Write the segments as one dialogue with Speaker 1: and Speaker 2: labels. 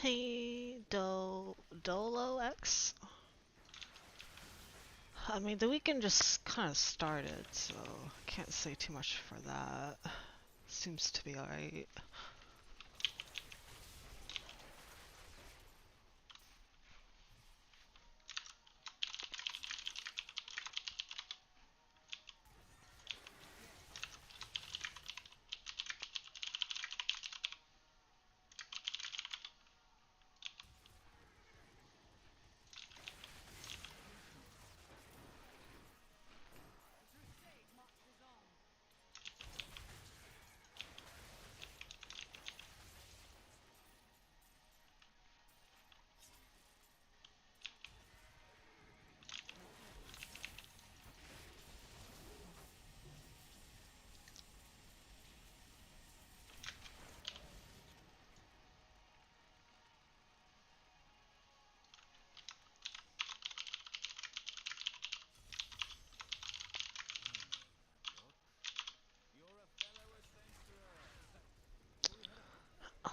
Speaker 1: Hey, Dolo X? I mean, the weekend just kind of started, so can't say too much for that. Seems to be alright.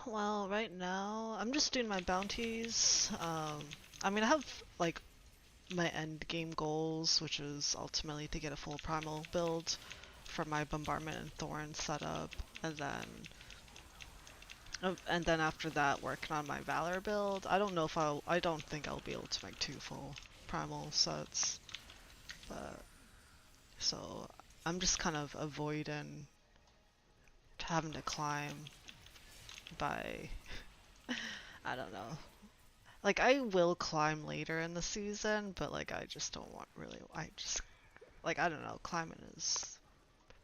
Speaker 1: Well, right now, I'm just doing my bounties. I mean, I have, like, my end game goals, which is ultimately to get a full primal build for my bombardment and thorn setup, and then after that, working on my valor build. I don't think I'll be able to make two full primal sets, but so I'm just kind of avoiding having to climb by, I don't know. Like, I will climb later in the season, but like, I just don't want really, like, I don't know, climbing is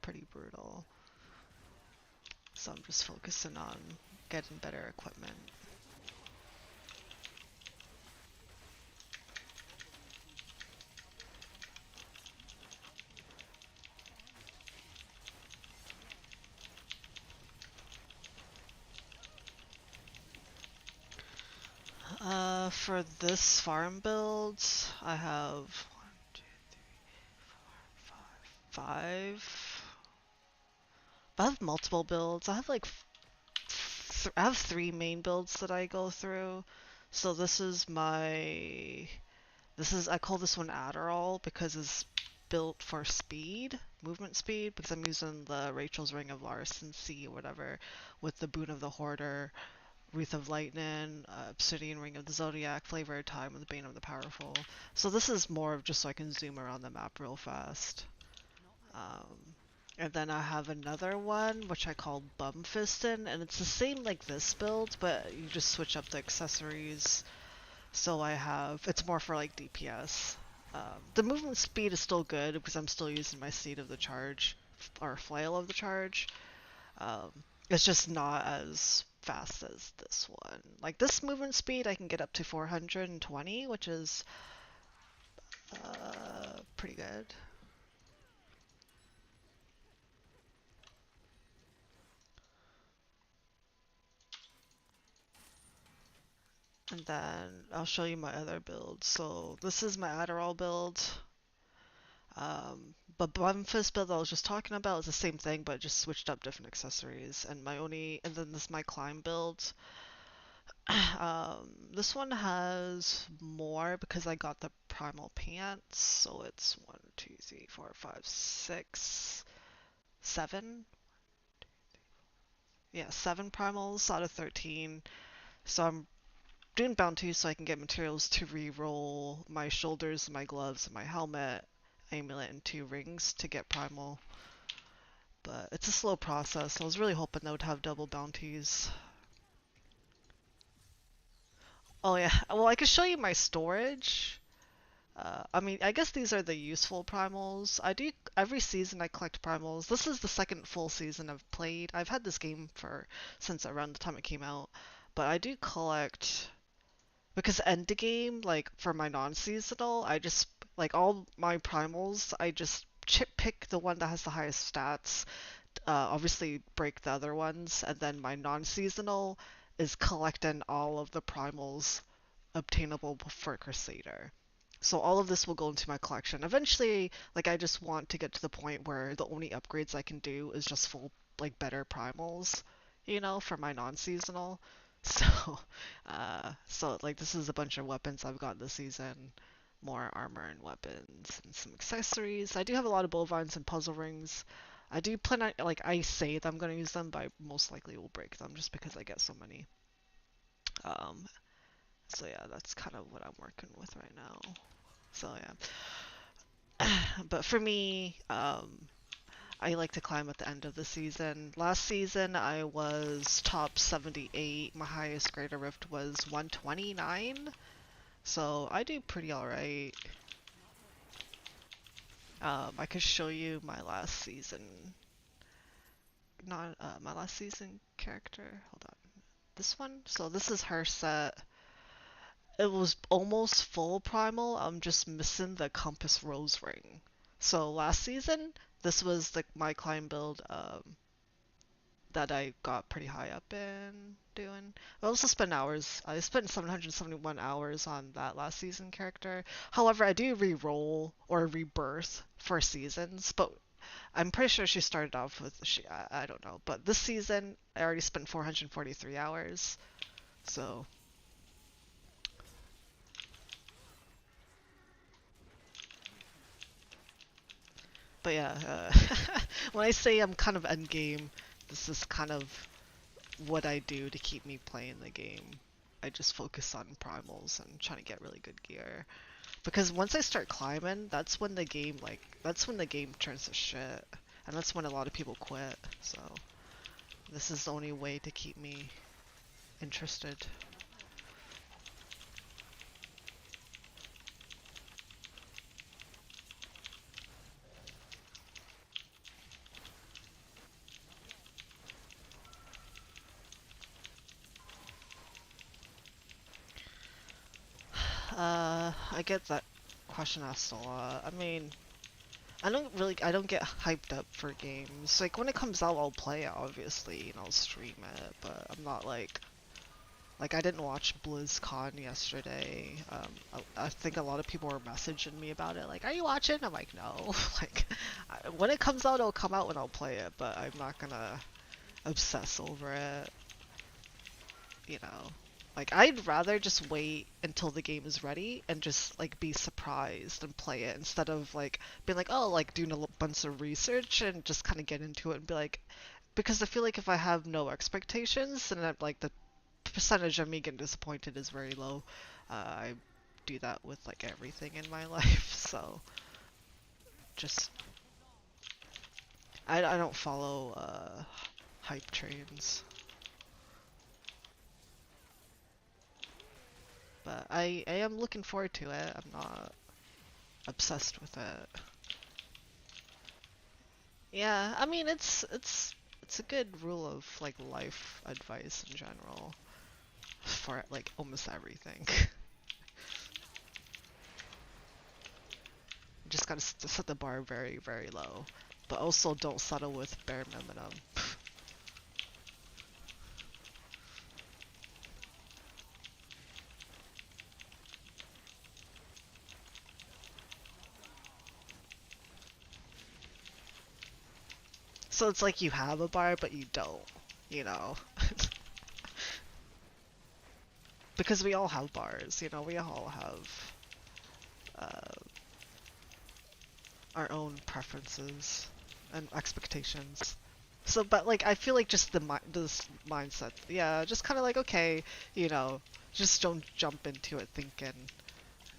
Speaker 1: pretty brutal. So I'm just focusing on getting better equipment. For this farm build, I have one, two, five. I have multiple builds. I have like I have three main builds that I go through. So I call this one Adderall because it's built for speed, movement speed, because I'm using the Rachel's Ring of Larcency or whatever with the Boon of the Hoarder, Wreath of Lightning, Obsidian Ring of the Zodiac, Flavor of Time, and the Bane of the Powerful. So this is more of just so I can zoom around the map real fast. Um, and then I have another one which I call Bumfistin, and it's the same like this build, but you just switch up the accessories. So it's more for like DPS. The movement speed is still good because I'm still using my Seed of the Charge, or Flail of the Charge. Um, it's just not as fast as this one. Like this movement speed I can get up to 420, which is pretty good. And then I'll show you my other build. So this is my Adderall build. But Bumfist build I was just talking about is the same thing, but just switched up different accessories. And then this is my climb build. This one has more because I got the primal pants. So it's 1, 2, 3, 4, 5, 6, 7. Yeah, 7 primals out of 13. So I'm doing bounties so I can get materials to re-roll my shoulders, my gloves, and my helmet, amulet, and 2 rings to get primal. But it's a slow process. I was really hoping they would have double bounties. Oh yeah, well I could show you my storage. I mean, I guess these are the useful primals. I do every season I collect primals. This is the second full season I've played. I've had this game for since around the time it came out, but I do collect because end game, like for my non-seasonal, I just like all my primals. I just pick the one that has the highest stats. Obviously break the other ones, and then my non-seasonal is collecting all of the primals obtainable for Crusader. So all of this will go into my collection. Eventually, like I just want to get to the point where the only upgrades I can do is just full like better primals, for my non-seasonal. So, so like this is a bunch of weapons I've got this season, more armor and weapons and some accessories. I do have a lot of bovines and puzzle rings. I do plan on, like, I say that I'm gonna use them, but I most likely will break them just because I get so many. Um, so yeah, that's kind of what I'm working with right now. So yeah, but for me, I like to climb at the end of the season. Last season I was top 78. My highest greater rift was 129. So I do pretty alright. I could show you my last season. Not my last season character. Hold on. This one? So this is her set. It was almost full primal. I'm just missing the compass rose ring. So last season, this was like my climb build. That I got pretty high up in doing. I also spent hours. I spent 771 hours on that last season character. However, I do re-roll or rebirth for seasons, but I'm pretty sure she started off with I don't know. But this season, I already spent 443 hours. So, but yeah, when I say I'm kind of endgame, this is kind of what I do to keep me playing the game. I just focus on primals and trying to get really good gear. Because once I start climbing, that's when the game turns to shit. And that's when a lot of people quit. So this is the only way to keep me interested. I get that question asked a lot. I mean, I don't get hyped up for games. Like when it comes out, I'll play it obviously, and I'll stream it, but I'm not like I didn't watch BlizzCon yesterday. I think a lot of people were messaging me about it, like, "Are you watching?" I'm like, "No." Like, when it comes out, it'll come out and I'll play it, but I'm not gonna obsess over it. You know, like I'd rather just wait until the game is ready and just like be surprised and play it instead of like being like, oh, like doing a bunch of research and just kind of get into it and be like, because I feel like if I have no expectations, then like the percentage of me getting disappointed is very low. I do that with like everything in my life, so just I don't follow hype trains, but I am looking forward to it. I'm not obsessed with it. Yeah, I mean it's a good rule of like life advice in general for like almost everything. You just gotta set the bar very, very low, but also don't settle with bare minimum. So it's like you have a bar, but you don't, you know? Because we all have bars, you know, we all have uh, our own preferences and expectations. So, but like, I feel like just this mindset, yeah, just kind of like, okay, you know, just don't jump into it thinking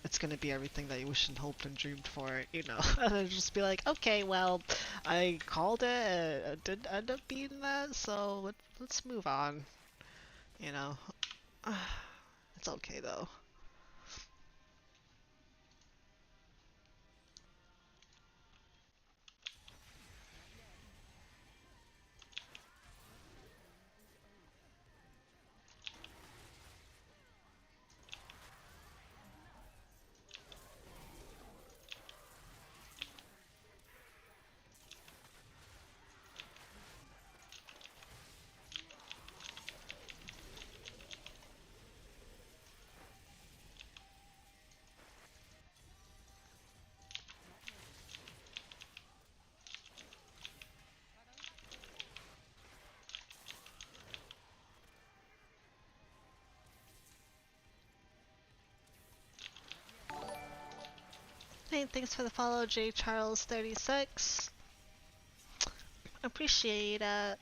Speaker 1: it's gonna be everything that you wish and hoped and dreamed for, you know. And then just be like, okay, well, I called it, it did end up being that, so let's move on, you know. It's okay though. Hey, thanks for the follow, J Charles 36. Appreciate it.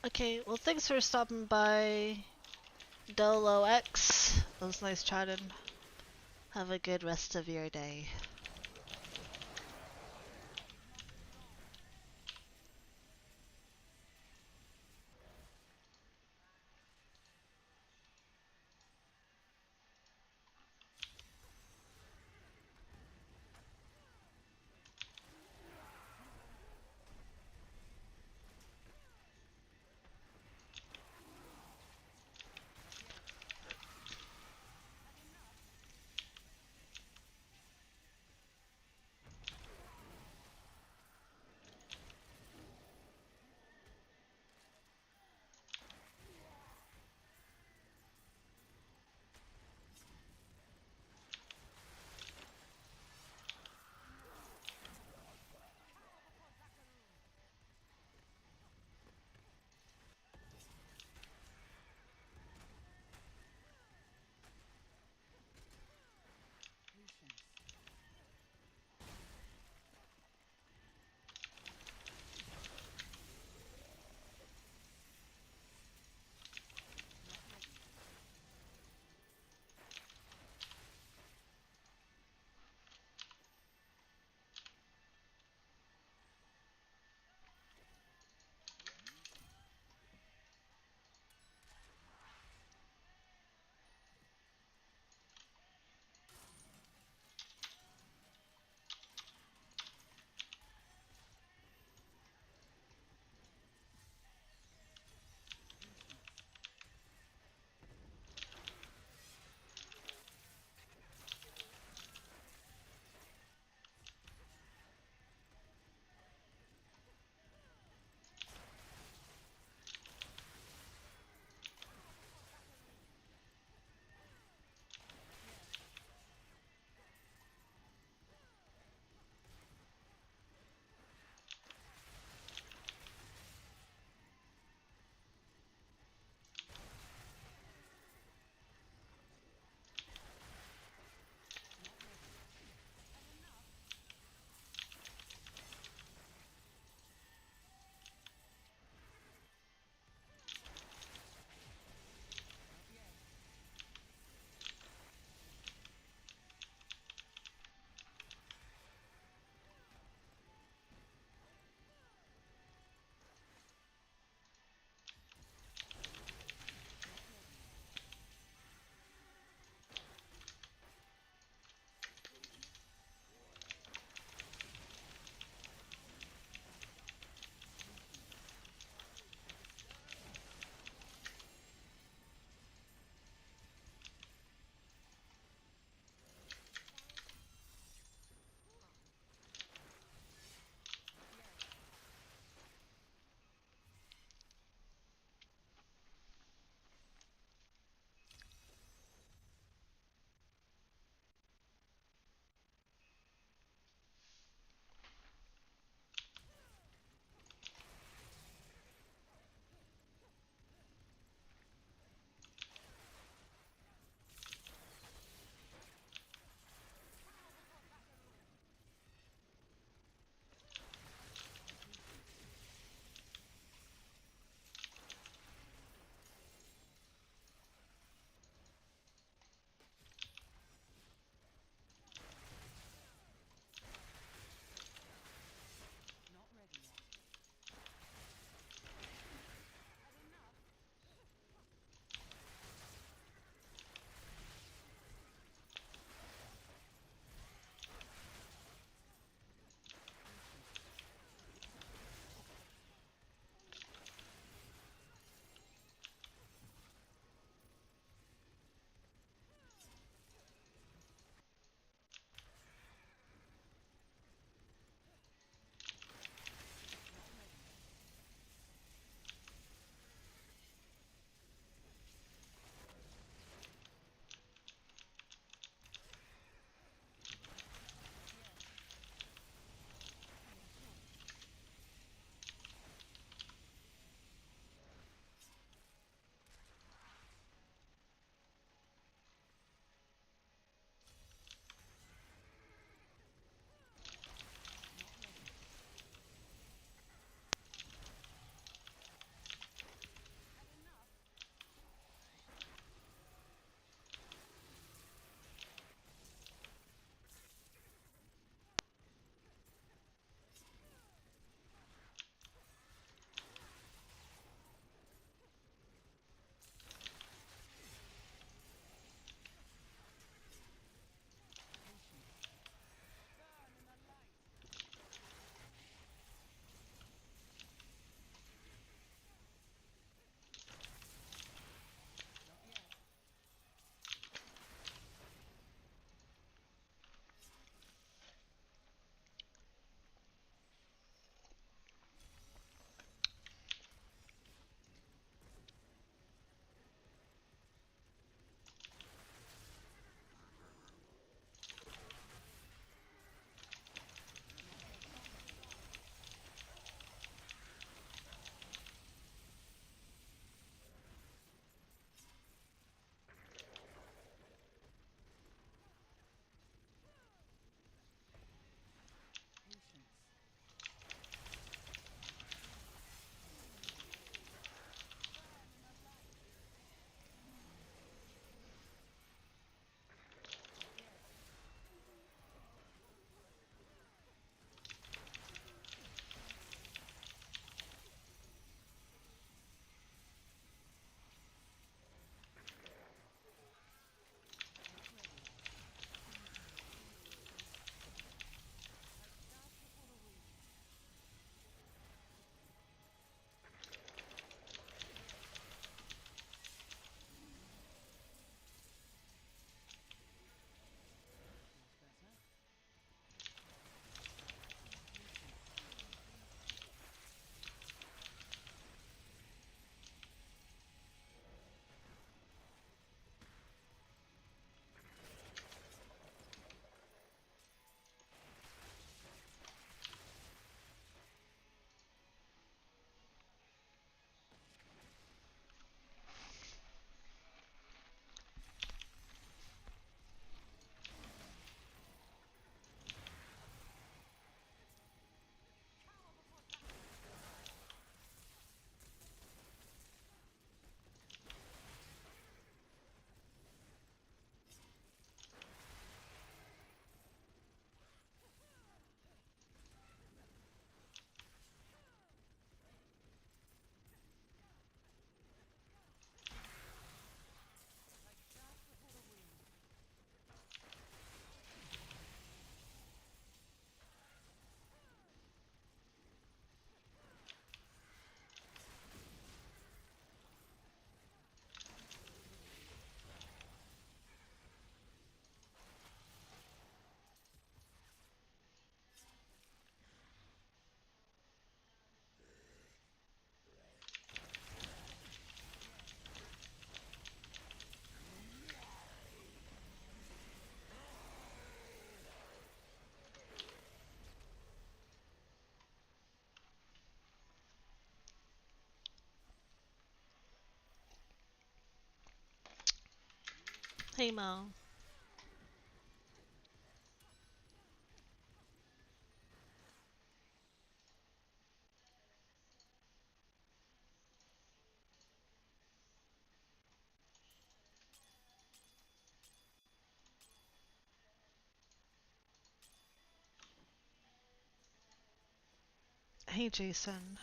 Speaker 1: Okay, well, thanks for stopping by, Dolo X. It was nice chatting. Have a good rest of your day. Hey Mo. Hey Jason.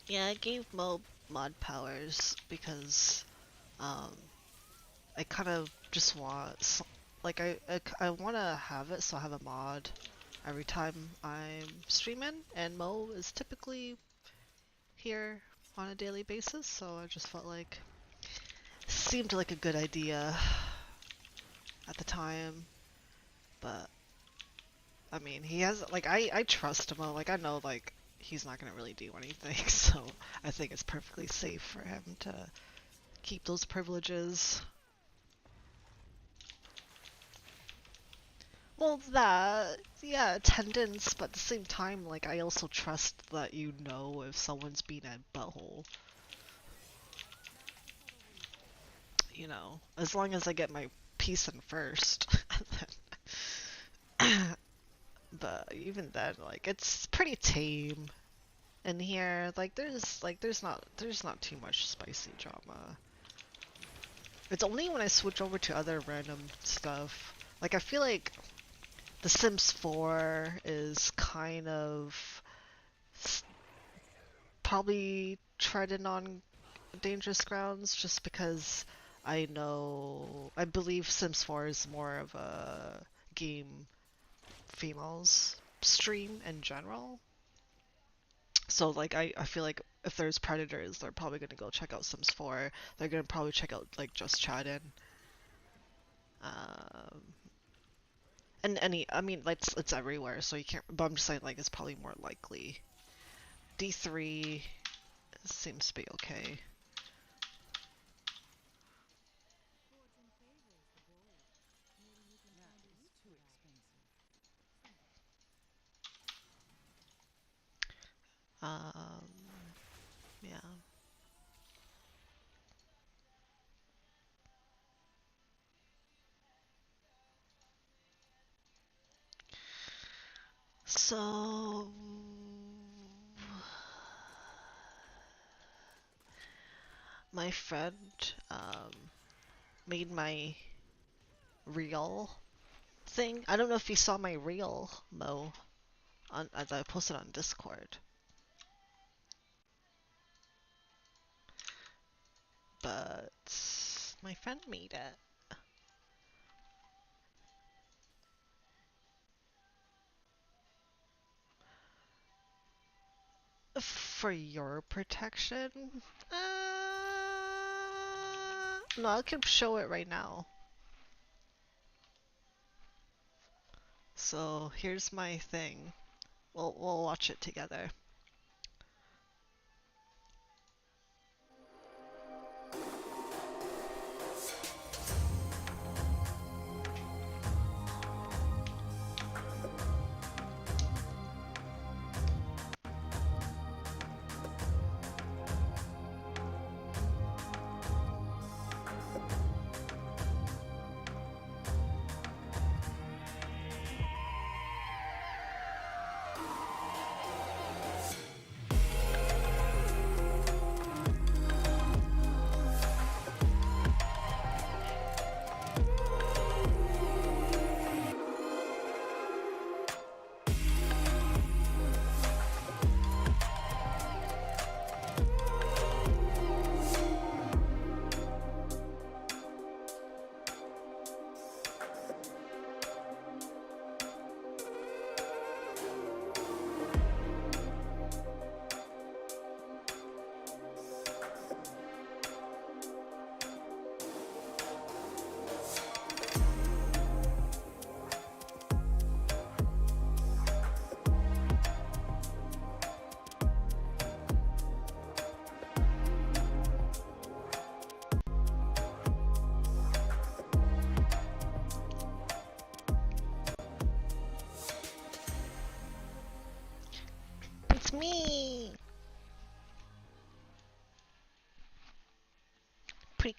Speaker 1: Yeah, I gave Mo mod powers because um I kind of just want like I want to have it so I have a mod every time I'm streaming, and Mo is typically here on a daily basis, so I just felt like seemed like a good idea at the time. But I mean, he has like I trust him. Like I know like he's not gonna really do anything, so I think it's perfectly safe for him to keep those privileges. Well, that, yeah, attendance, but at the same time, like, I also trust that you know if someone's being a butthole. You know, as long as I get my piece in first. But even then, like, it's pretty tame in here. Like, there's not too much spicy drama. It's only when I switch over to other random stuff. Like, I feel like The Sims 4 is kind of probably treading on dangerous grounds just because I believe Sims 4 is more of a game females stream in general. So like I feel like if there's predators, they're probably gonna go check out Sims 4. They're gonna probably check out like Just Chatting. Um, and any, I mean, like it's everywhere, so you can't. But I'm just saying, like it's probably more likely. D3 seems to be okay. Um, yeah. So my friend made my reel thing. I don't know if you saw my reel, Mo, on as I posted on Discord, but my friend made it for your protection. No, I can show it right now. So here's my thing. We'll watch it together.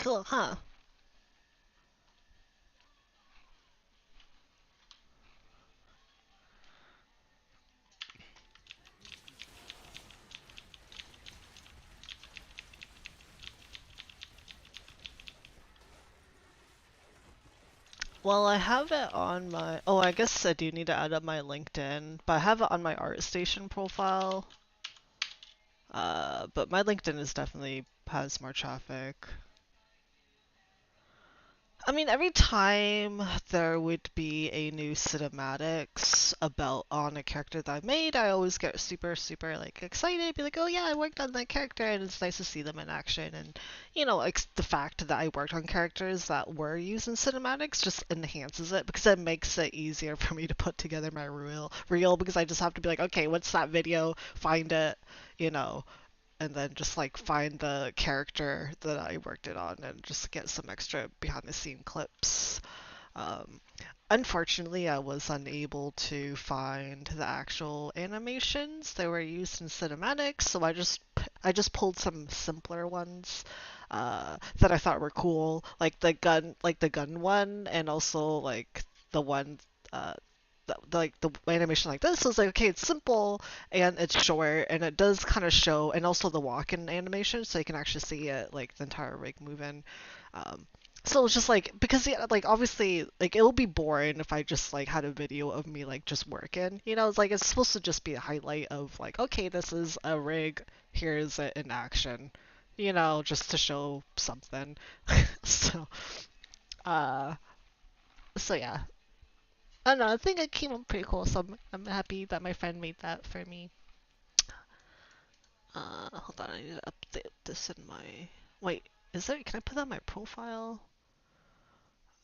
Speaker 1: Cool, huh? Well, I have it on my. Oh, I guess I do need to add up my LinkedIn, but I have it on my ArtStation profile. But my LinkedIn is definitely has more traffic. I mean, every time there would be a new cinematics about on a character that I made, I always get super, super like excited. Be like, oh yeah, I worked on that character, and it's nice to see them in action. And like the fact that I worked on characters that were used in cinematics just enhances it because it makes it easier for me to put together my reel because I just have to be like, okay, what's that video? Find it, you know and then just like find the character that I worked it on and just get some extra behind the scene clips. Um, Unfortunately, I was unable to find the actual animations that were used in cinematics, so I just pulled some simpler ones that I thought were cool, like the gun one, and also like the one uh, like the animation like this is like okay, it's simple and it's short and it does kind of show, and also the walk-in animation, so you can actually see it like the entire rig moving. Um, so it's just like because yeah, like obviously like it will be boring if I just like had a video of me like just working. It's like it's supposed to just be a highlight of like okay, this is a rig, here's it in action. Just to show something. so uh so yeah, I don't know. I think it came out pretty cool, so I'm happy that my friend made that for me. Hold on, I need to update this in my. Wait, is there? Can I put that in my profile?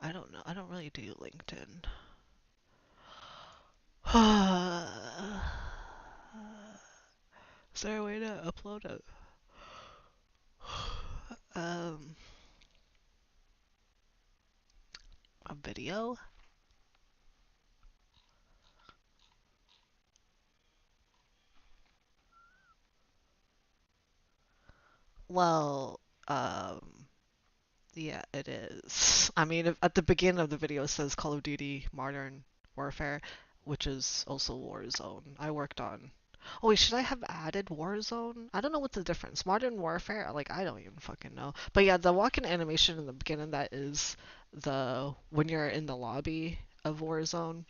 Speaker 1: I don't know. I don't really do LinkedIn. Is there a way to upload um a video? Well, yeah, it is. I mean, at the beginning of the video it says Call of Duty Modern Warfare, which is also Warzone. I worked on. Oh wait, should I have added Warzone? I don't know what's the difference. Modern Warfare, like I don't even fucking know. But yeah, the walk-in animation in the beginning, that is the when you're in the lobby of Warzone.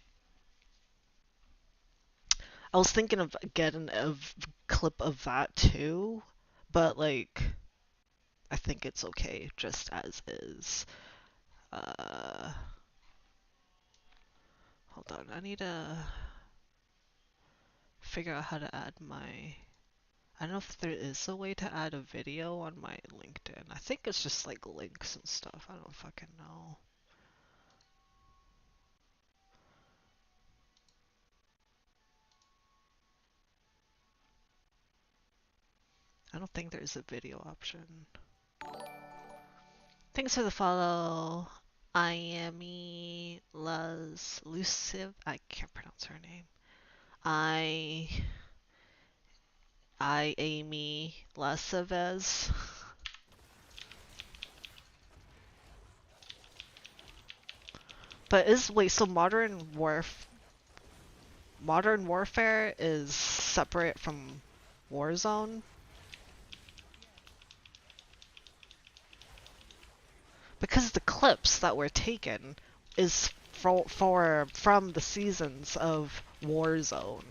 Speaker 1: I was thinking of getting a clip of that too, but like I think it's okay just as is. Uh, Hold on, I need to figure out how to add my. I don't know if there is a way to add a video on my LinkedIn. I think it's just like links and stuff. I don't fucking know. I don't think there's a video option. Thanks for the follow. I am Las Luciv. I can't pronounce her name. I Amy Lasavez. But is wait, so Modern Warfare is separate from Warzone? Because the clips that were taken is from the seasons of Warzone.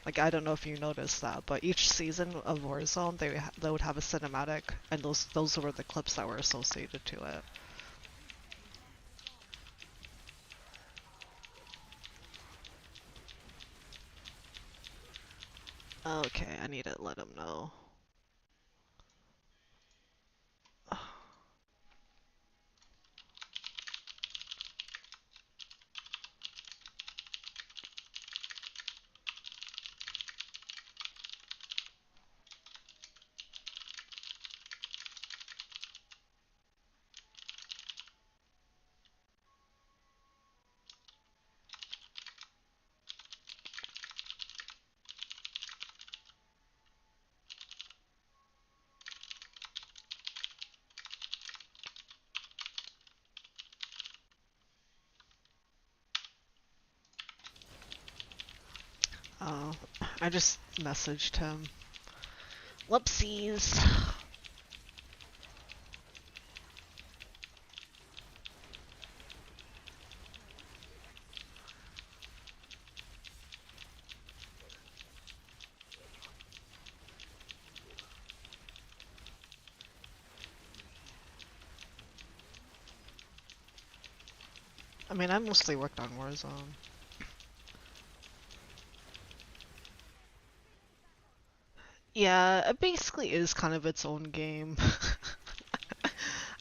Speaker 1: Like I don't know if you noticed that, but each season of Warzone they would have a cinematic, and those were the clips that were associated to it. Okay, I need to let them know. Oh, I just messaged him. Whoopsies. I mean, I mostly worked on Warzone. Yeah, it basically is kind of its own game.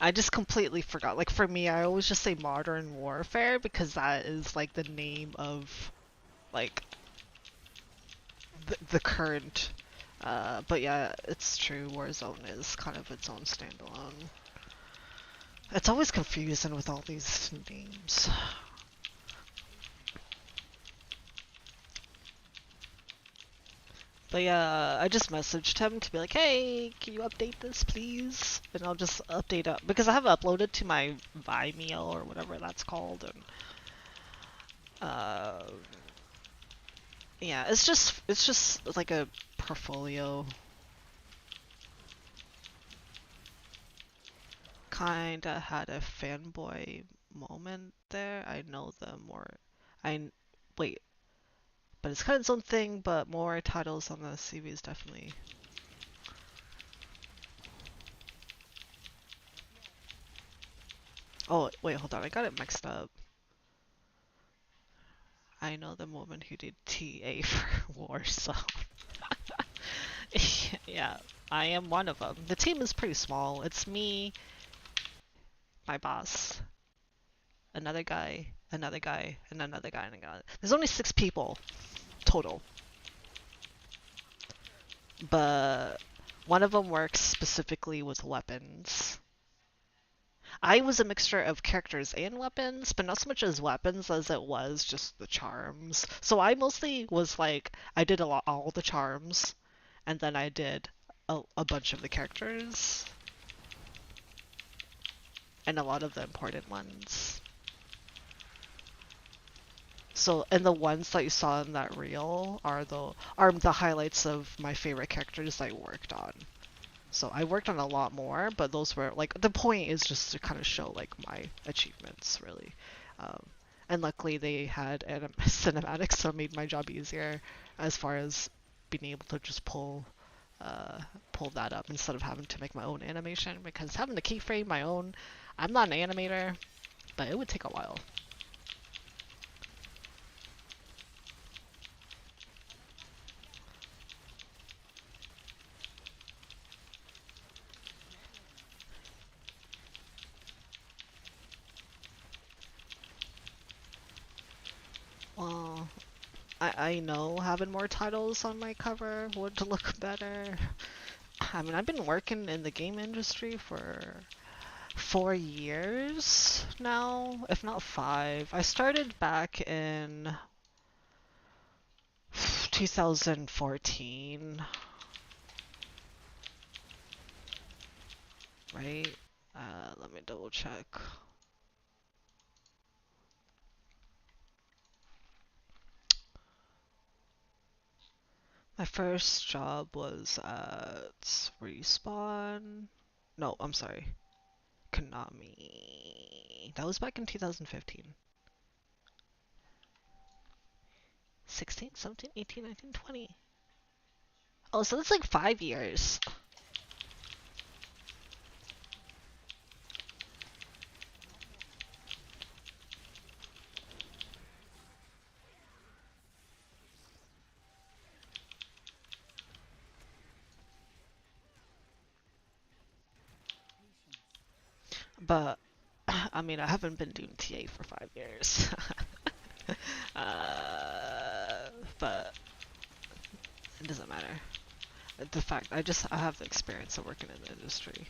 Speaker 1: I just completely forgot. Like for me, I always just say Modern Warfare because that is like the name of like the current. But yeah, it's true. Warzone is kind of its own standalone. It's always confusing with all these names. But yeah, I just messaged him to be like, hey, can you update this, please? And I'll just update it because I have uploaded to my Vimeo or whatever that's called, and uh, yeah, it's just like a portfolio. Kinda had a fanboy moment there. I know the more, I wait, but it's kind of its own thing. But more titles on the CV is definitely. Oh wait, hold on, I got it mixed up. I know the woman who did TA for Warsaw. Yeah, I am one of them. The team is pretty small. It's me, my boss, another guy, another guy, and another guy, and a guy. There's only 6 people total, but one of them works specifically with weapons. I was a mixture of characters and weapons, but not so much as weapons as it was just the charms. So I mostly was like, I did all the charms, and then I did a bunch of the characters, and a lot of the important ones. So, and the ones that you saw in that reel are the highlights of my favorite characters I worked on. So I worked on a lot more, but those were like the point is just to kind of show like my achievements really. Um, and luckily they had cinematics, so it made my job easier as far as being able to just pull that up instead of having to make my own animation because having to keyframe my own, I'm not an animator, but it would take a while. Well, I know having more titles on my cover would look better. I mean, I've been working in the game industry for 4 years now, if not 5. I started back in 2014, right? Let me double check. My first job was at Respawn. No, I'm sorry. Konami. That was back in 2015. 16, 17, 18, 19, 20. Oh, so that's like 5 years. But I mean, I haven't been doing TA for 5 years. But it doesn't matter. The fact I have the experience of working in the industry.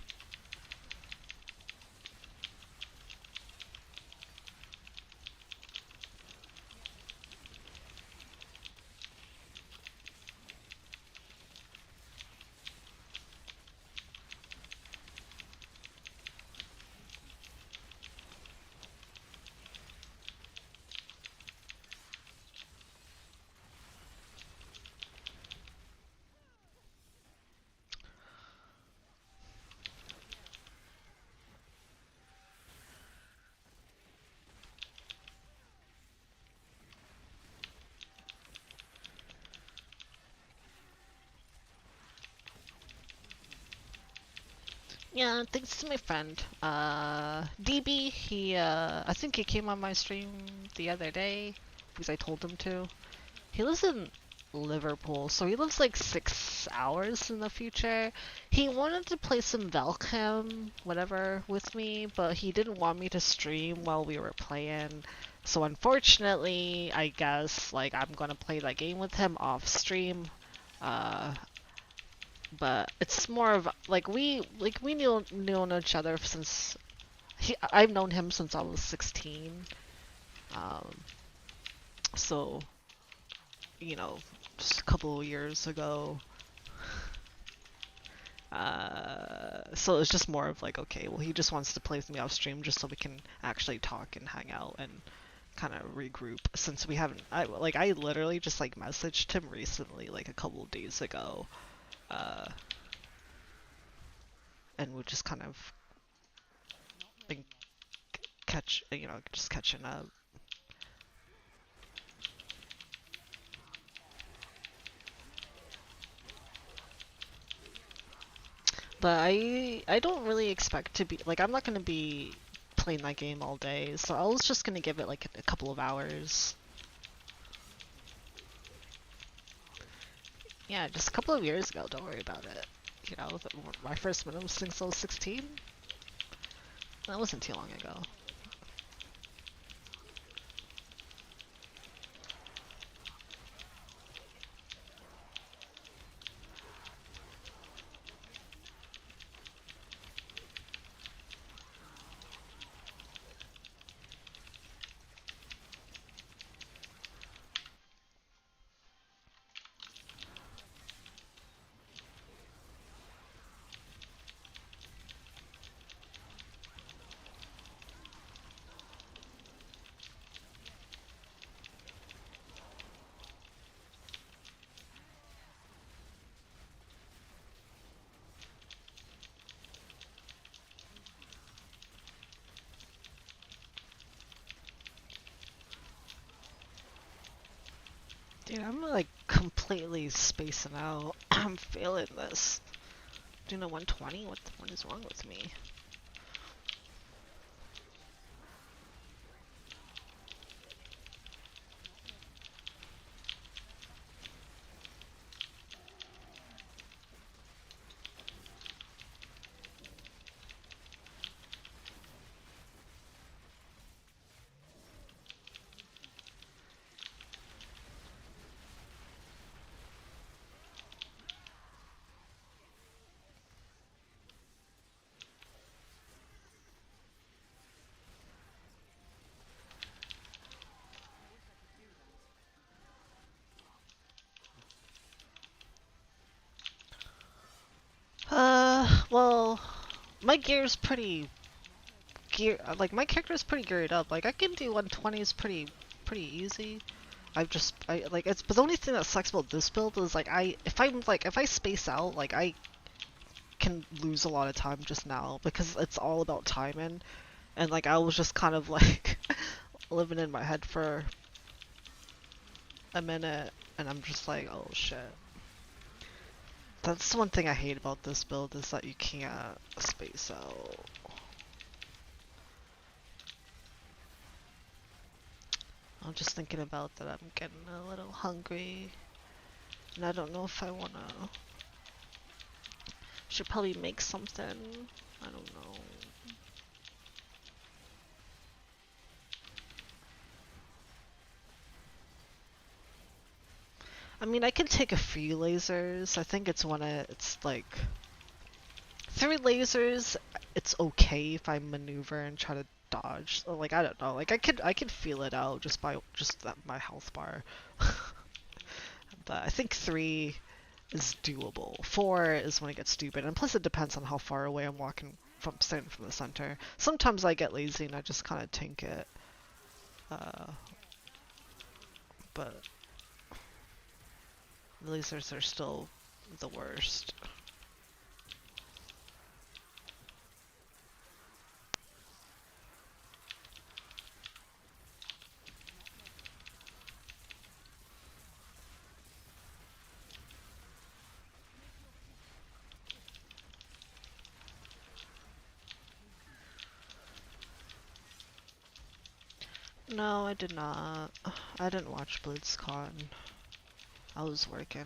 Speaker 1: Yeah, thanks to my friend, DB. I think he came on my stream the other day because I told him to. He lives in Liverpool, so he lives like 6 hours in the future. He wanted to play some Valcam, whatever, with me, but he didn't want me to stream while we were playing. So unfortunately, I guess like I'm gonna play that game with him off stream. Uh, but it's more of like we knew known each other since I've known him since I was 16. Um, so you know, just a couple of years ago. So it's just more of like, okay, well, he just wants to play with me off stream just so we can actually talk and hang out and kind of regroup since we haven't. I literally just like messaged him recently, like a couple of days ago, uh, and we're just kind of been just catching up. But I don't really expect to be like I'm not gonna be playing that game all day, so I was just gonna give it like a couple of hours. Yeah, just a couple of years ago. Don't worry about it. You know, my first minimum since I was 16. That wasn't too long ago. Dude, I'm like completely spacing out. I'm failing this. Doing a 120? What is wrong with me? Well, my gear's pretty like my character's pretty geared up. Like I can do 120s pretty easy. I like it's but the only thing that sucks about this build is like if I space out, like I can lose a lot of time just now because it's all about timing. And like I was just kind of like living in my head for a minute and I'm just like, oh shit. That's one thing I hate about this build is that you can't space out. I'm just thinking about that I'm getting a little hungry and I don't know if I wanna should probably make something. I don't know. I mean, I can take a few lasers. I think it's when it's like 3 lasers. It's okay if I maneuver and try to dodge. So, like I don't know. Like I could feel it out just by my health bar. But I think 3 is doable. 4 is when it gets stupid, and plus it depends on how far away I'm walking from starting from the center. Sometimes I get lazy and I just kind of tank it. Uh, but lasers are still the worst. No, I did not. I didn't watch BlizzCon. I was working.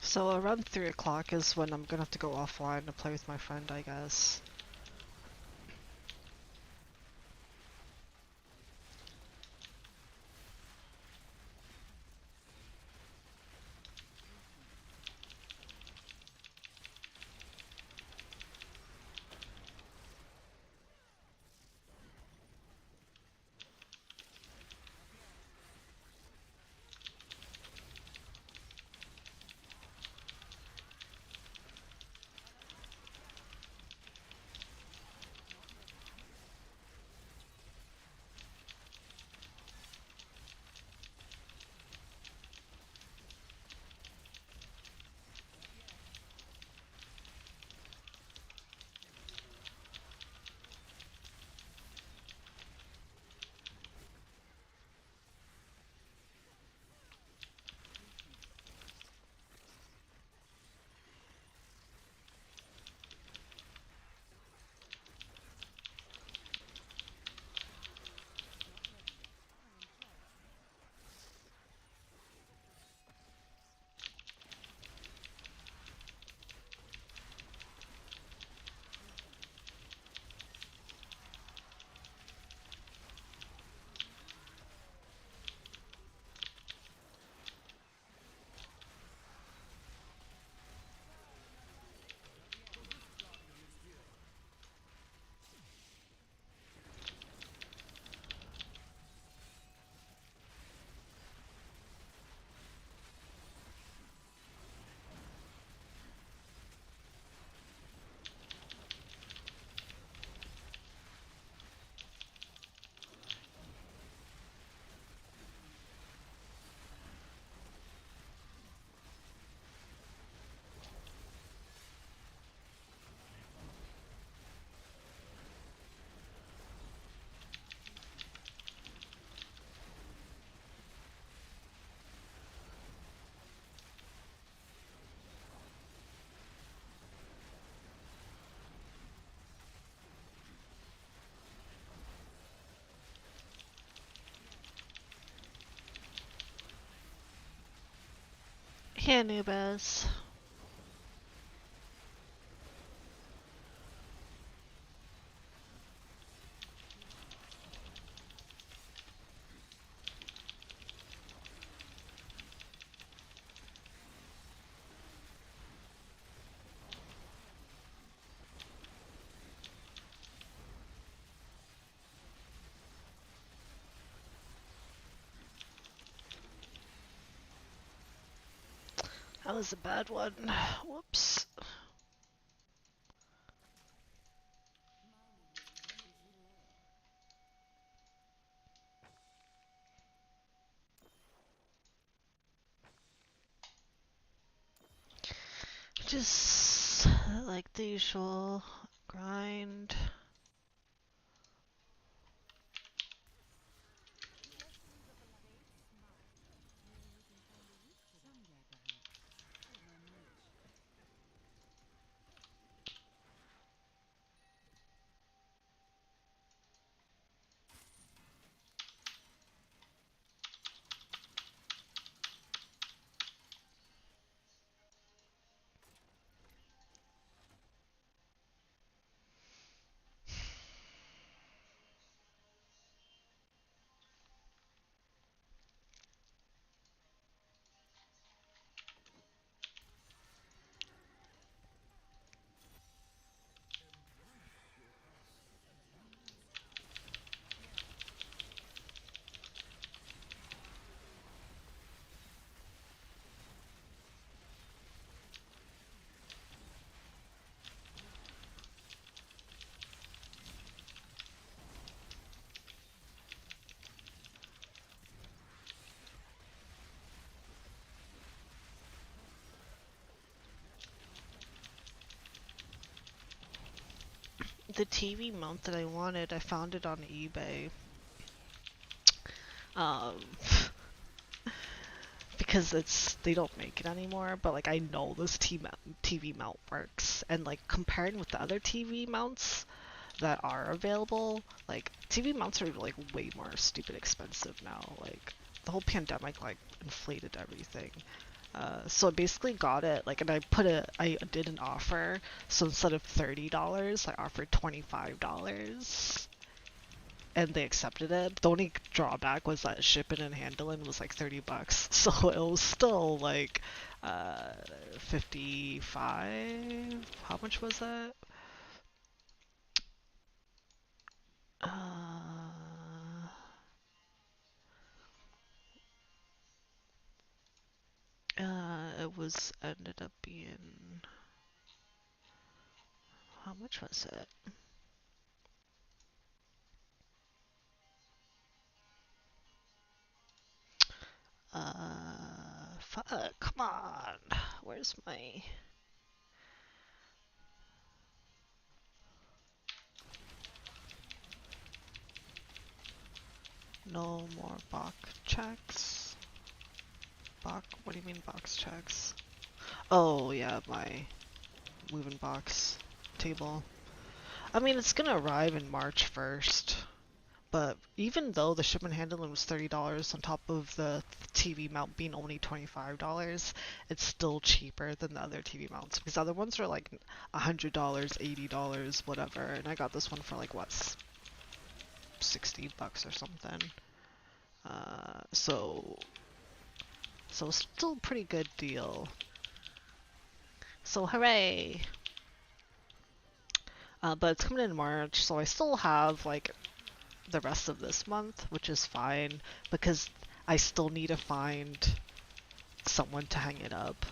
Speaker 1: So around 3 o'clock is when I'm gonna have to go offline to play with my friend, I guess. Hey, Anubis. That was a bad one. Whoops. Just like the usual grind. The TV mount that I wanted, I found it on eBay. Um, because they don't make it anymore, but like I know this TV mount works, and like comparing with the other TV mounts that are available, like TV mounts are like way more stupid expensive now. Like the whole pandemic like inflated everything. So I basically got it like, and I did an offer. So instead of $30, I offered $25, and they accepted it. The only drawback was that shipping and handling was like $30, so it was still like 55. How much was that? Uh, it was ended up being, how much was it? Fuck, come on. Where's my... No more box checks. What do you mean box checks? Oh yeah, my moving box table. I mean, it's gonna arrive in March 1st, but even though the shipment handling was $30 on top of the TV mount being only $25, it's still cheaper than the other TV mounts, because other ones are like $100, $80, whatever, and I got this one for like what, $60 or something. So still a pretty good deal. So hooray! But it's coming in March, so I still have like the rest of this month, which is fine because I still need to find someone to hang it up.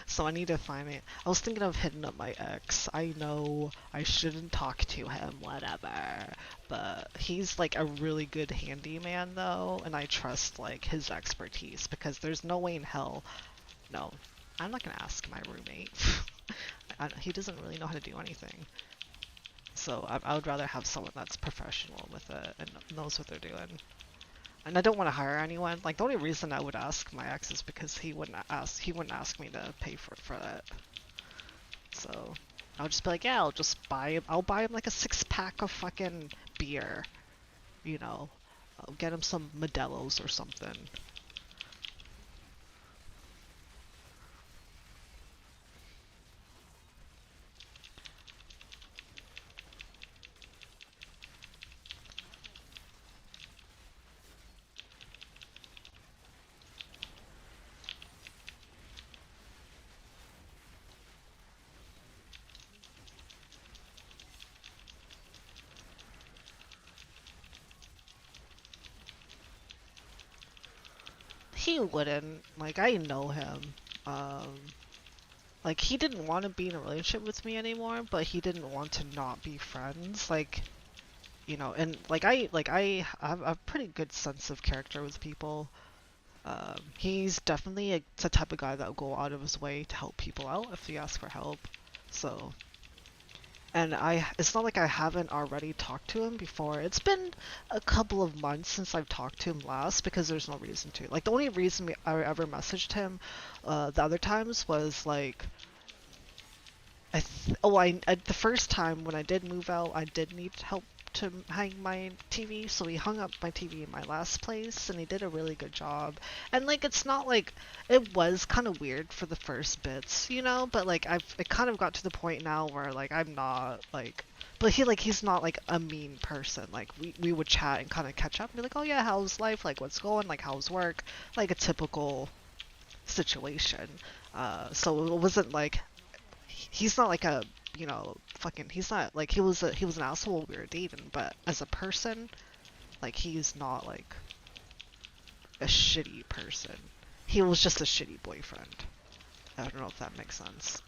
Speaker 1: So I need to find it. I was thinking of hitting up my ex. I know I shouldn't talk to him, whatever. But he's like a really good handyman though, and I trust like his expertise because there's no way in hell. No, I'm not gonna ask my roommate. He doesn't really know how to do anything. So I would rather have someone that's professional with it and knows what they're doing. And I don't want to hire anyone. Like the only reason I would ask my ex is because he wouldn't ask me to pay for that. So I'll just be like, yeah, I'll buy him like a 6-pack of fucking beer. You know, I'll get him some Modelo's or something. He wouldn't. Like I know him. Um, like he didn't want to be in a relationship with me anymore, but he didn't want to not be friends. Like, you know, and like I have a pretty good sense of character with people. He's definitely the type of guy that will go out of his way to help people out if you ask for help. So, and it's not like I haven't already talked to him before. It's been a couple of months since I've talked to him last because there's no reason to. Like the only reason I ever messaged him, the other times was like, the first time when I did move out, I did need help to hang my TV, so he hung up my TV in my last place, and he did a really good job. And like, it's not like it was kind of weird for the first bits, you know, but like it kind of got to the point now where like I'm not like, but he's not like a mean person. Like we would chat and kind of catch up and be like, oh yeah, how's life? Like what's going? Like how's work? Like a typical situation. So it wasn't like he's not like a, you know, fucking, he's not like, he was an asshole we were dating, but as a person, like he's not like a shitty person. He was just a shitty boyfriend. I don't know if that makes sense.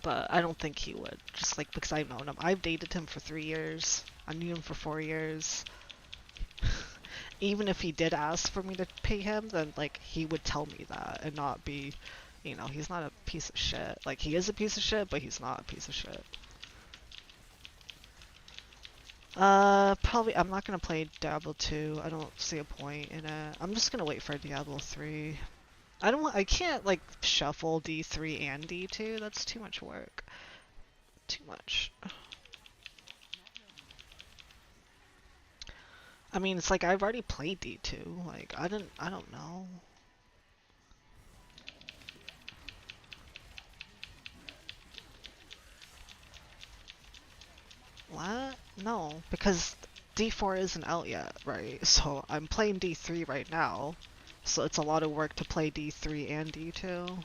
Speaker 1: But I don't think he would, just like because I've known him. I've dated him for 3 years. I knew him for 4 years. Even if he did ask for me to pay him, then like he would tell me that and not be You know, he's not a piece of shit. Like, he is a piece of shit, but he's not a piece of shit. Probably, I'm not gonna play Diablo 2. I don't see a point in it. I'm just gonna wait for Diablo 3. I can't, like, shuffle D3 and D2. That's too much work. Too much. I mean, it's like I've already played D2. Like, I don't know. What? No, because D4 isn't out yet, right? So I'm playing D3 right now. So it's a lot of work to play D3 and D2.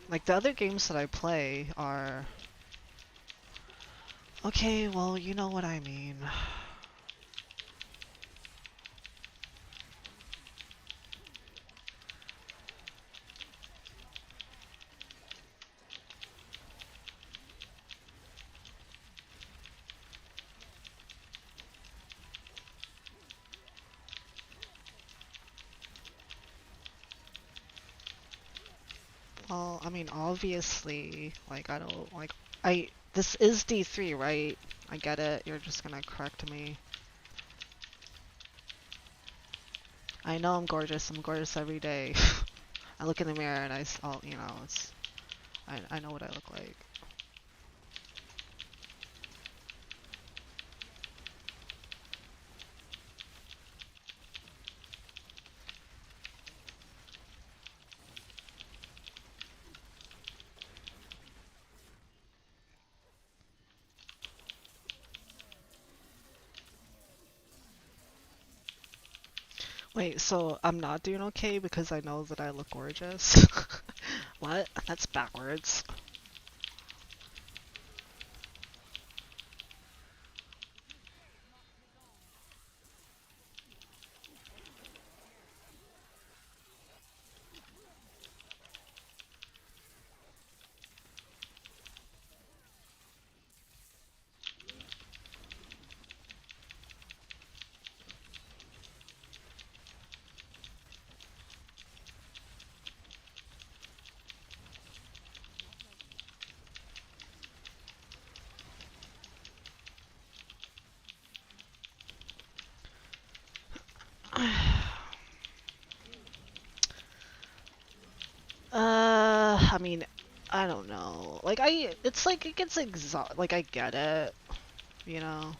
Speaker 1: Like, the other games that I play are... Okay, well, you know what I mean. Well, I mean, obviously, like, I don't, like, this is D3, right? I get it, you're just gonna correct me. I know I'm gorgeous every day. I look in the mirror and you know, I know what I look like. Wait, so I'm not doing okay because I know that I look gorgeous? What? That's backwards. I mean, I don't know. Like, it's like, it gets like, I get it, you know?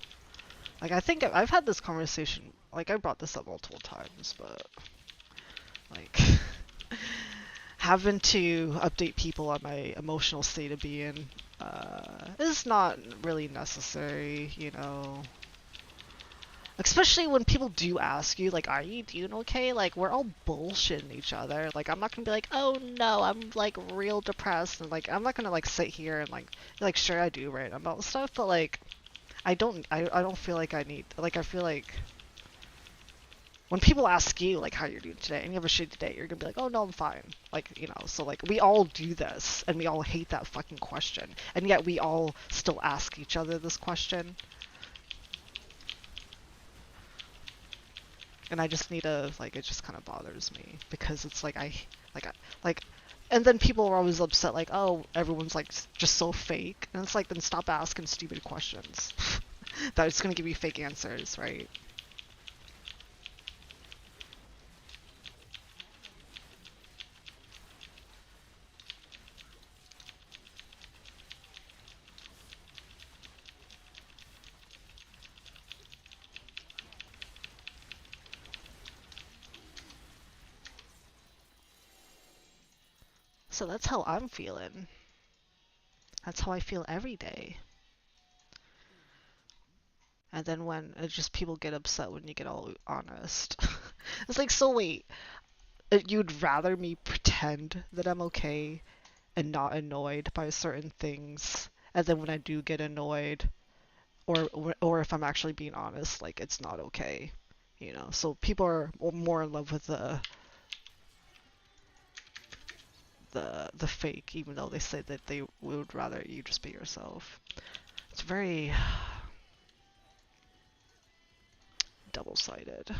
Speaker 1: Like, I think I've had this conversation, like, I brought this up multiple times, but, like, having to update people on my emotional state of being, is not really necessary, you know? Especially when people do ask you, like, are you doing okay? Like, we're all bullshitting each other. Like, I'm not gonna be like, oh no, I'm, like, real depressed. And, like, I'm not gonna, like, sit here and, like, sure I do write about stuff, but, like, I don't feel like I need, like, I feel like when people ask you, like, how you're doing today, and you have a shitty day, you're gonna be like, oh no, I'm fine. Like, you know, so, like, we all do this, and we all hate that fucking question. And yet we all still ask each other this question. And I just need to, like, it just kind of bothers me because it's like like I, like and then people are always upset like, oh, everyone's like just so fake, and it's like, then stop asking stupid questions. That's gonna give you fake answers, right? So that's how I'm feeling. That's how I feel every day. And then when it just people get upset when you get all honest. It's like, so wait, you'd rather me pretend that I'm okay and not annoyed by certain things, and then when I do get annoyed, or if I'm actually being honest, like, it's not okay, you know. So people are more in love with the fake, even though they say that they would rather you just be yourself. It's very double-sided.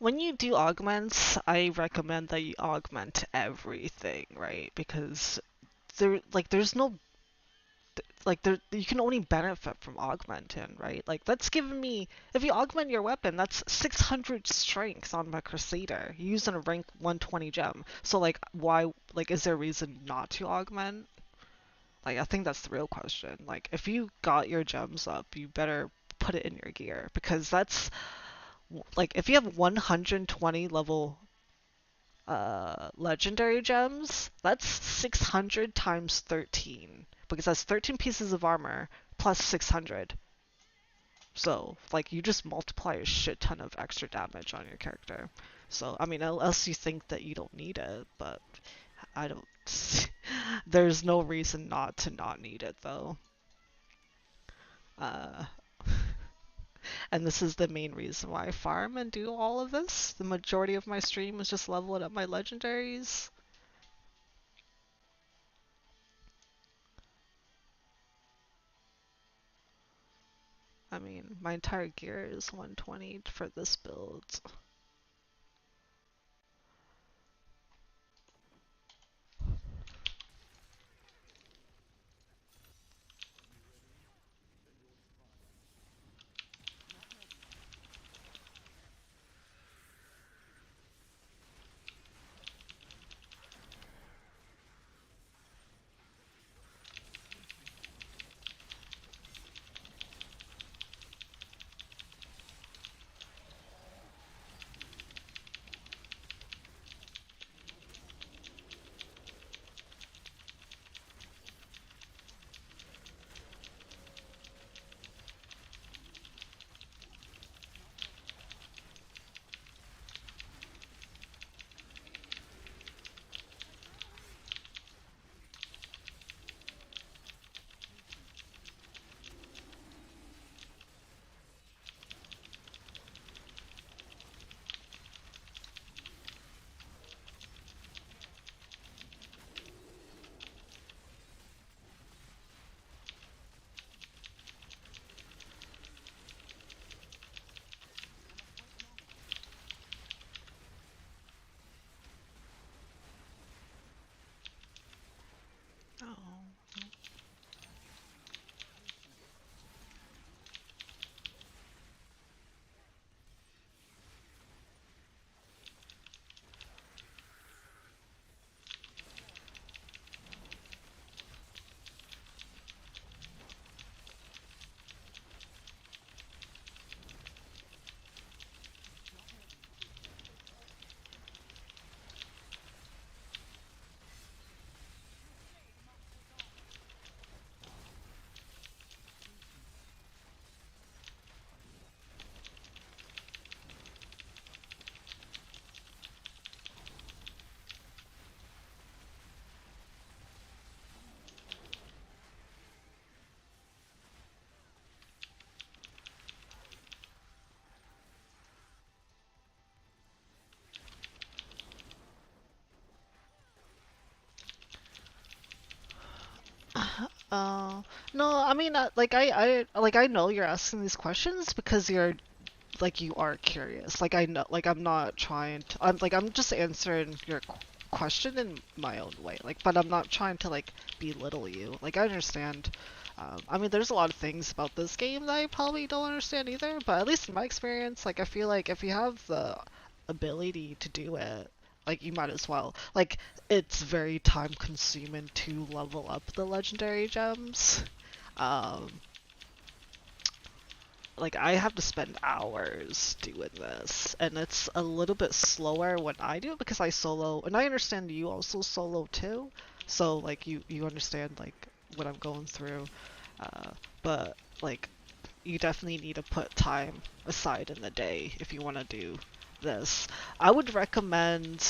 Speaker 1: When you do augments, I recommend that you augment everything, right? Because there's no you can only benefit from augmenting, right? Like that's giving me, if you augment your weapon, that's 600 strength on my Crusader using a rank 120 gem. So like why, like is there a reason not to augment? Like I think that's the real question. Like if you got your gems up, you better put it in your gear, because that's like if you have 120 level legendary gems, that's 600 times 13, because that's 13 pieces of armor plus 600. So like you just multiply a shit ton of extra damage on your character. So I mean, unless you think that you don't need it, but I don't. There's no reason not need it though. Uh, and this is the main reason why I farm and do all of this. The majority of my stream is just leveling up my legendaries. I mean, my entire gear is 120 for this build. Oh. No, I mean, I know you're asking these questions because you are curious. Like I know, like I'm not trying to. I'm just answering your question in my own way. Like, but I'm not trying to like belittle you. Like I understand. I mean, there's a lot of things about this game that I probably don't understand either. But at least in my experience, like I feel like if you have the ability to do it, like you might as well. Like it's very time consuming to level up the legendary gems. Um, like I have to spend hours doing this, and it's a little bit slower when I do it because I solo, and I understand you also solo too. So like you understand like what I'm going through, but like you definitely need to put time aside in the day if you want to do this. I would recommend.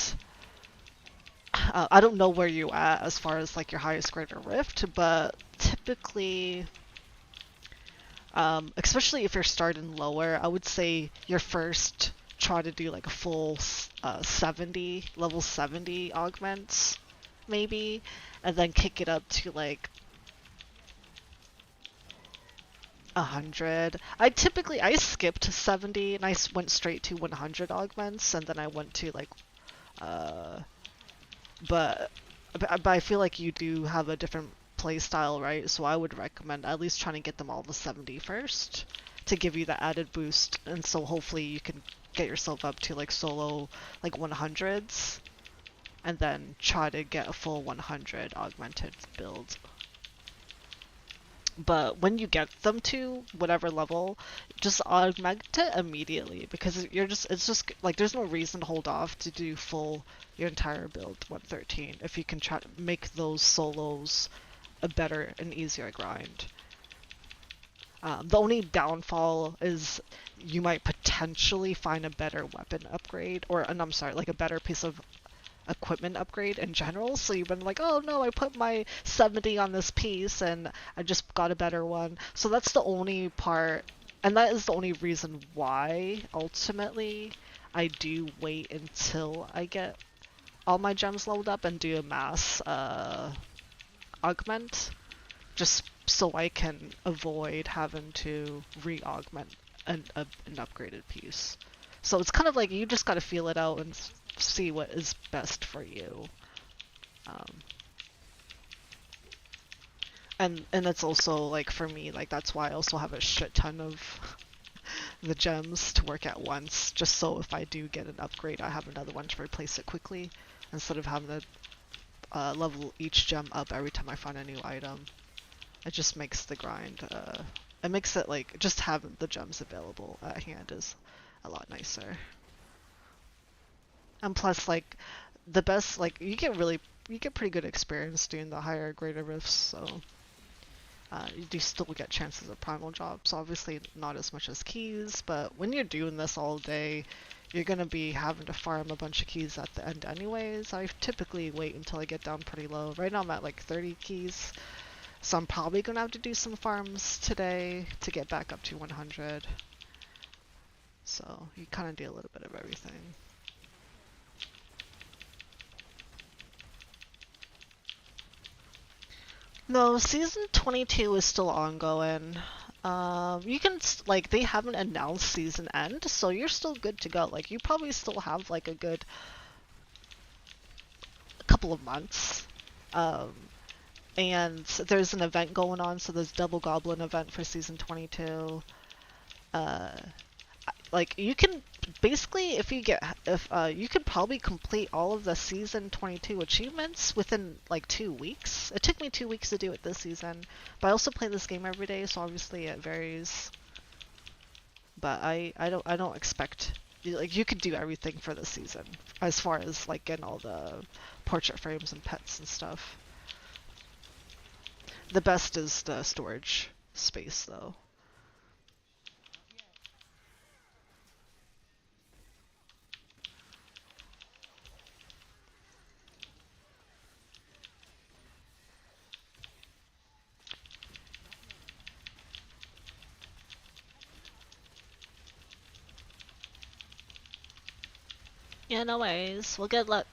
Speaker 1: I don't know where you at as far as like your highest grade or rift, but typically, especially if you're starting lower, I would say your first try to do like a full level 70 augments, maybe, and then kick it up to like 100. I skipped 70 and I went straight to 100 augments, and then I went to like uh but but I feel like you do have a different play style, right? So I would recommend at least trying to get them all to 70 first to give you the added boost, and so hopefully you can get yourself up to like solo like 100s and then try to get a full 100 augmented build. But when you get them to whatever level, just augment it immediately, because it's just like there's no reason to hold off to do full your entire build 113 if you can try to make those solos a better and easier grind. The only downfall is you might potentially find a better weapon upgrade, or I'm sorry, like a better piece of equipment upgrade in general. So you've been like, oh no, I put my 70 on this piece and I just got a better one. So that's the only part, and that is the only reason why ultimately I do wait until I get all my gems leveled up and do a mass augment, just so I can avoid having to re-augment an upgraded piece. So it's kind of like you just gotta feel it out and see what is best for you. And it's also like for me, like that's why I also have a shit ton of the gems to work at once, just so if I do get an upgrade, I have another one to replace it quickly, instead of having to level each gem up every time I find a new item. It just makes the grind, it makes it like, just having the gems available at hand is a lot nicer. And plus, like, the best, like, you get pretty good experience doing the higher greater rifts, so you do still get chances of primal drops. Obviously not as much as keys, but when you're doing this all day, you're gonna be having to farm a bunch of keys at the end anyways. I typically wait until I get down pretty low. Right now I'm at like 30 keys, so I'm probably gonna have to do some farms today to get back up to 100. So you kind of do a little bit of everything. No, season 22 is still ongoing. You can, like, they haven't announced season end, so you're still good to go. Like, you probably still have, like, a good couple of months. And there's an event going on, so there's Double Goblin event for season 22. Like, you can basically, if you could probably complete all of the season 22 achievements within like 2 weeks. It took me 2 weeks to do it this season, but I also play this game every day, so obviously it varies. But I don't expect, like, you could do everything for this season as far as like getting all the portrait frames and pets and stuff. The best is the storage space though. Yeah, no worries. Well, good luck.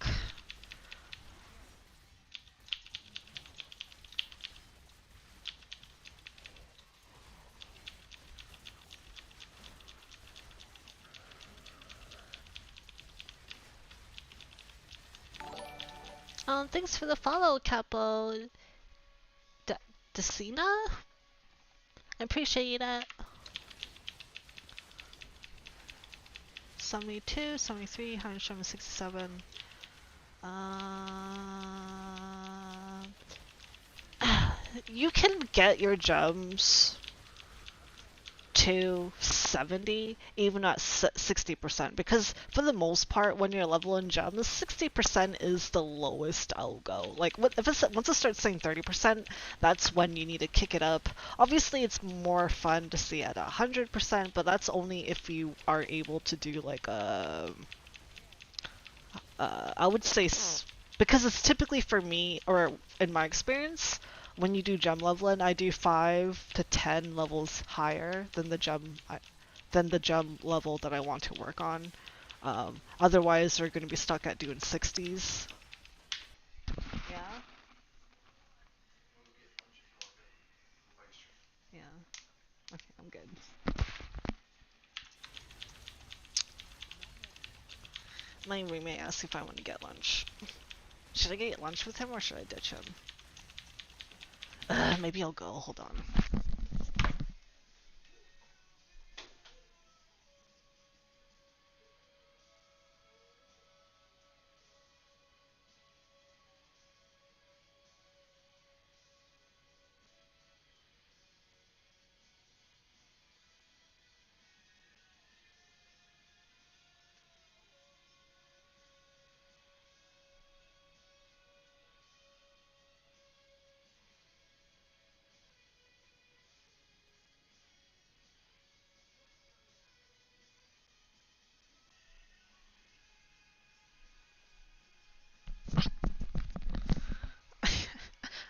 Speaker 1: Thanks for the follow, Capo. Decina? I appreciate it. 72, 73, 167. You can get your gems to 70 even at 60%, because for the most part when you're leveling gems, 60% is the lowest I'll go. Like once it starts saying 30%, that's when you need to kick it up. Obviously it's more fun to see at 100%, but that's only if you are able to do like a I would say because it's typically for me, or in my experience, when you do gem leveling, I do 5 to 10 levels higher than the gem level that I want to work on. Otherwise, they're going to be stuck at doing 60s. Yeah. Yeah. Okay, I'm good. My roommate asked if I want to get lunch. Should I get lunch with him or should I ditch him? Maybe I'll go. Hold on.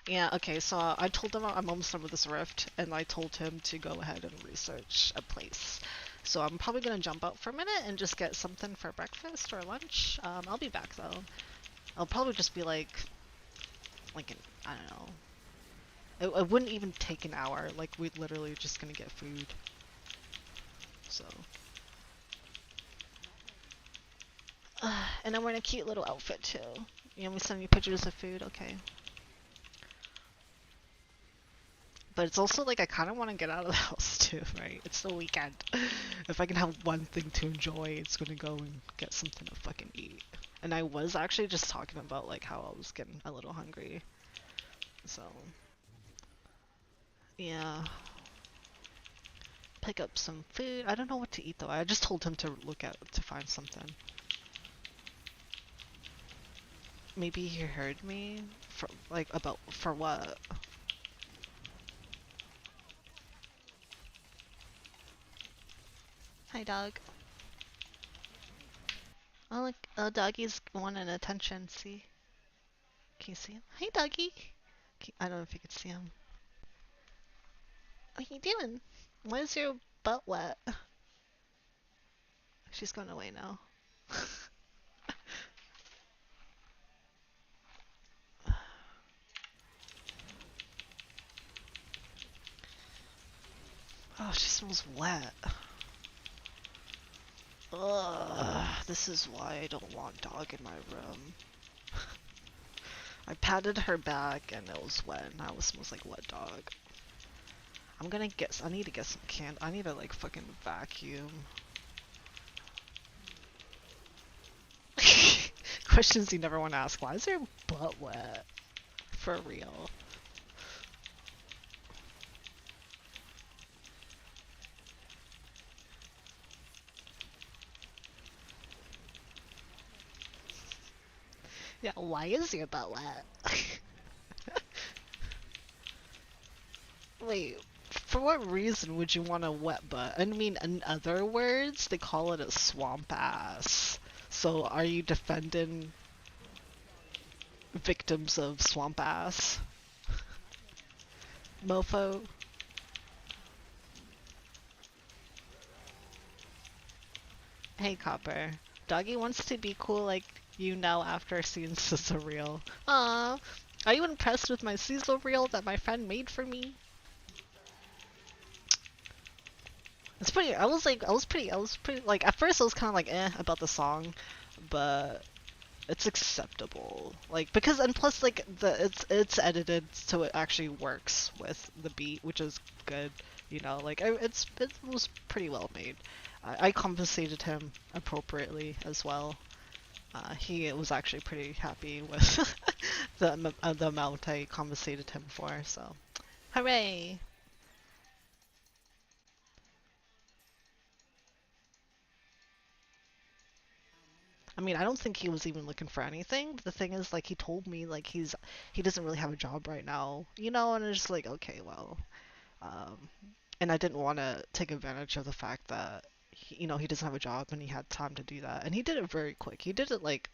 Speaker 1: Yeah, okay, so I told him I'm almost done with this rift, and I told him to go ahead and research a place. So I'm probably gonna jump out for a minute and just get something for breakfast or lunch. I'll be back though. I'll probably just be like an, I don't know. It wouldn't even take an hour. Like we'd literally just gonna get food. So. And I'm wearing a cute little outfit too. You want me to send you pictures of food? Okay. But it's also like I kind of want to get out of the house too, right? It's the weekend. If I can have one thing to enjoy, it's gonna go and get something to fucking eat. And I was actually just talking about like how I was getting a little hungry. So, yeah. Pick up some food. I don't know what to eat though. I just told him to look at to find something. Maybe he heard me for like about for what? Hi dog. Oh look, doggy's wanting attention. See? Can you see him? Hi doggy. I don't know if you could see him. What are you doing? Why is your butt wet? She's going away now. Oh, she smells wet. Ugh, this is why I don't want dog in my room. I patted her back and it was wet and now it smells like wet dog. I need to get some I need to like fucking vacuum. Questions you never want to ask. Why is your butt wet? For real. Yeah, why is your butt wet? Wait, for what reason would you want a wet butt? I mean, in other words, they call it a swamp ass. So are you defending victims of swamp ass? Mofo? Hey, Copper. Doggy wants to be cool like you now after seeing Sizzle Reel. Aww. Are you impressed with my Sizzle Reel that my friend made for me? It's pretty, I was pretty, like, at first I was kind of like, eh, about the song, but it's acceptable. Like, because, and plus, like, it's edited so it actually works with the beat, which is good, you know, like, it was pretty well made. I compensated him appropriately as well. He was actually pretty happy with the amount I compensated him for, so, hooray! I mean, I don't think he was even looking for anything. But the thing is, like, he told me, like, he doesn't really have a job right now, you know, and it's just like, okay, well, um, and I didn't want to take advantage of the fact that, you know, he doesn't have a job and he had time to do that, and he did it very quick. He did it like,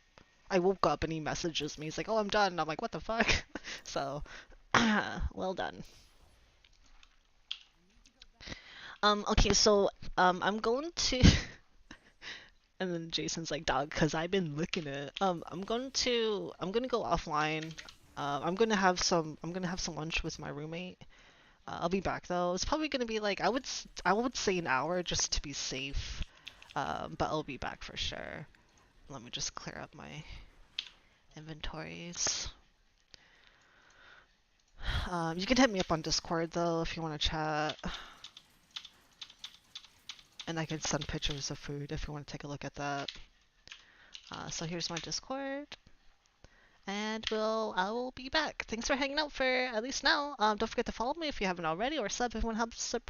Speaker 1: I woke up and he messages me. He's like, "Oh, I'm done." And I'm like, "What the fuck?" So, well done. Okay, so I'm going to And then Jason's like, dog, cause I've been looking at. I'm gonna go offline. I'm gonna have some lunch with my roommate. I'll be back though. It's probably gonna be like I would say an hour just to be safe. But I'll be back for sure. Let me just clear up my inventories. You can hit me up on Discord though if you want to chat, and I can send pictures of food if you want to take a look at that. So here's my Discord, and I will be back. Thanks for hanging out for at least now. Don't forget to follow me if you haven't already, or sub if you want to help support.